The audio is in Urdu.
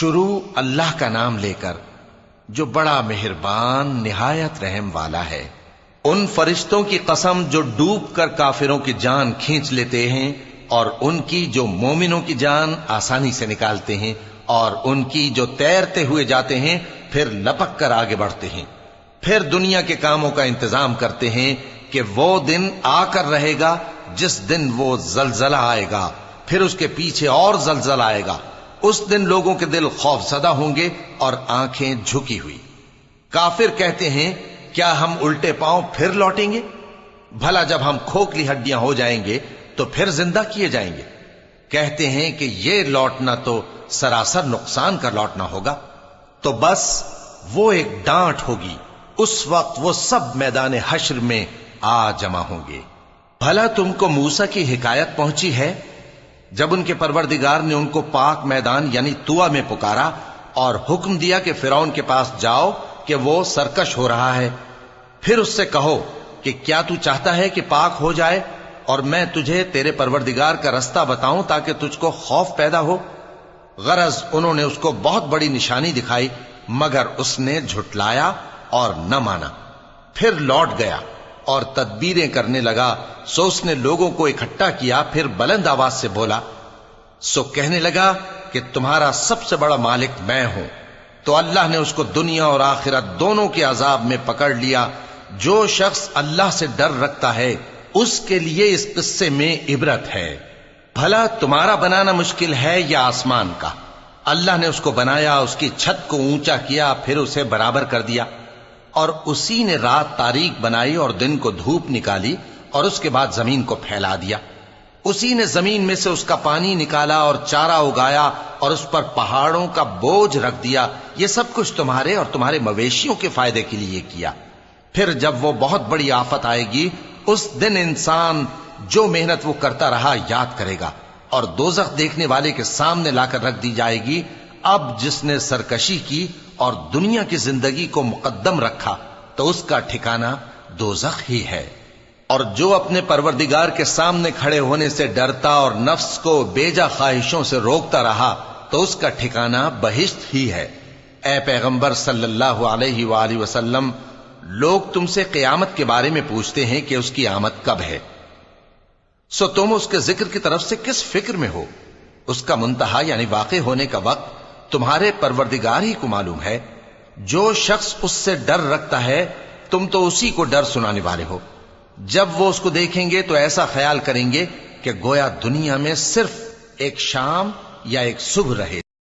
شروع اللہ کا نام لے کر جو بڑا مہربان نہایت رحم والا ہے۔ ان فرشتوں کی قسم جو ڈوب کر کافروں کی جان کھینچ لیتے ہیں، اور ان کی جو مومنوں کی جان آسانی سے نکالتے ہیں، اور ان کی جو تیرتے ہوئے جاتے ہیں پھر لپک کر آگے بڑھتے ہیں، پھر دنیا کے کاموں کا انتظام کرتے ہیں کہ وہ دن آ کر رہے گا جس دن وہ زلزلہ آئے گا، پھر اس کے پیچھے اور زلزلہ آئے گا۔ اس دن لوگوں کے دل خوف زدہ ہوں گے اور آنکھیں جھکی ہوئی۔ کافر کہتے ہیں کیا ہم الٹے پاؤں پھر لوٹیں گے؟ بھلا جب ہم کھوکھلی ہڈیاں ہو جائیں گے تو پھر زندہ کیے جائیں گے؟ کہتے ہیں کہ یہ لوٹنا تو سراسر نقصان کا لوٹنا ہوگا۔ تو بس وہ ایک ڈانٹ ہوگی، اس وقت وہ سب میدان حشر میں آ جمع ہوں گے۔ بھلا تم کو موسیٰ کی حکایت پہنچی ہے جب ان کے پروردگار نے ان کو پاک میدان یعنی طویٰ میں پکارا اور حکم دیا کہ فرعون کے پاس جاؤ کہ وہ سرکش ہو رہا ہے، پھر اس سے کہو کہ کیا تو چاہتا ہے کہ پاک ہو جائے اور میں تجھے تیرے پروردگار کا رستہ بتاؤں تاکہ تجھ کو خوف پیدا ہو؟ غرض انہوں نے اس کو بہت بڑی نشانی دکھائی مگر اس نے جھٹلایا اور نہ مانا، پھر لوٹ گیا اور تدبیریں کرنے لگا۔ سو اس نے لوگوں کو اکٹھا کیا، پھر بلند آواز سے بولا، سو کہنے لگا کہ تمہارا سب سے بڑا مالک میں ہوں۔ تو اللہ نے اس کو دنیا اور آخرت دونوں کے عذاب میں پکڑ لیا۔ جو شخص اللہ سے ڈر رکھتا ہے اس کے لیے اس قصے میں عبرت ہے۔ بھلا تمہارا بنانا مشکل ہے یا آسمان کا؟ اللہ نے اس کو بنایا، اس کی چھت کو اونچا کیا، پھر اسے برابر کر دیا، اور اسی نے رات تاریک بنائی اور دن کو دھوپ نکالی، اور اس کے بعد زمین کو پھیلا دیا۔ اسی نے زمین میں سے اس کا پانی نکالا اور چارہ اگایا اور اس پر پہاڑوں کا بوجھ رکھ دیا۔ یہ سب کچھ تمہارے اور تمہارے مویشیوں کے فائدے کے لیے کیا۔ پھر جب وہ بہت بڑی آفت آئے گی اس دن انسان جو محنت وہ کرتا رہا یاد کرے گا، اور دوزخ دیکھنے والے کے سامنے لا کر رکھ دی جائے گی۔ اب جس نے سرکشی کی اور دنیا کی زندگی کو مقدم رکھا تو اس کا ٹھکانہ دوزخ ہی ہے، اور جو اپنے پروردگار کے سامنے کھڑے ہونے سے ڈرتا اور نفس کو بیجا خواہشوں سے روکتا رہا تو اس کا ٹھکانہ بہشت ہی ہے۔ اے پیغمبر صلی اللہ علیہ وآلہ وسلم، لوگ تم سے قیامت کے بارے میں پوچھتے ہیں کہ اس کی آمد کب ہے، سو تم اس کے ذکر کی طرف سے کس فکر میں ہو؟ اس کا منتہا یعنی واقع ہونے کا وقت تمہارے پروردگار ہی کو معلوم ہے۔ جو شخص اس سے ڈر رکھتا ہے تم تو اسی کو ڈر سنانے والے ہو۔ جب وہ اس کو دیکھیں گے تو ایسا خیال کریں گے کہ گویا دنیا میں صرف ایک شام یا ایک صبح رہے۔